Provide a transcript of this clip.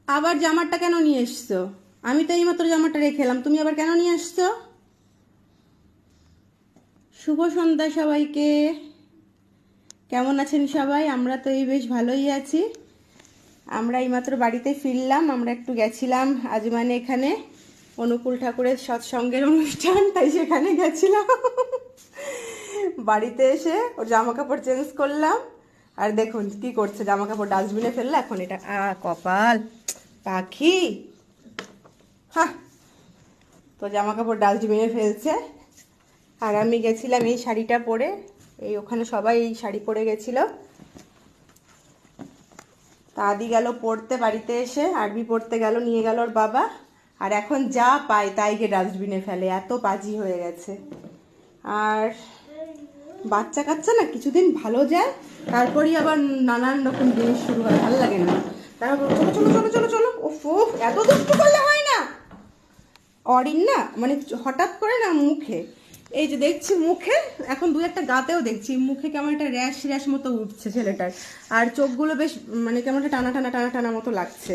আবার জামাটা কেন নিয়ে এসছো? আমি তো এইমাত্র জামাটা রেখে এলাম, তুমি আবার কেন নিয়ে আসছো? শুভ সন্ধ্যা সবাইকে। কেমন আছেন সবাই? আমরা তো এই বেশ ভালোই আছি। আমরা এইমাত্র বাড়িতে ফিরলাম। আমরা একটু গেছিলাম আজ মানে এখানে অনুকূল ঠাকুরের সৎসঙ্গের অনুষ্ঠান, তাই সেখানে গেছিলাম। বাড়িতে এসে ওর জামা কাপড় চেঞ্জ করলাম। আর দেখুন কি করছে, জামা কাপড় ডাস্টবিনে ফেললো। এখন এটা কপাল পাখি। হ্যাঁ, তো জামা কাপড় ডাস্টবিনে ফেলছে। আর আমি গেছিলাম এই শাড়িটা পরে, এই ওখানে সবাই এই শাড়ি পরে গেছিল। তা আদি গেল পড়তে, বাড়িতে এসে আরবি পড়তে গেল, নিয়ে গেল ওর বাবা। আর এখন যা পায় তাই গিয়ে ডাস্টবিনে ফেলে, এত পাজি হয়ে গেছে। আর বাচ্চা কাচ্চা না কিছুদিন ভালো যায়, তারপরই আবার নানান রকম জিনিস শুরু হয়, ভালো লাগে না। তারপর চলো চলো চলো চলো চলো, ওফো এত দুষ্টু করলে হয় না। অরিন না মানে হঠাৎ করে না মুখে, এই যে দেখছি মুখে এখন দু একটা গাতেও দেখছি মুখে কেমন একটা র্যাশ র্যাশ মতো উঠছে ছেলেটার। আর চোখগুলো বেশ মানে কেমন একটা টানা টানা টানা টানা মতো লাগছে।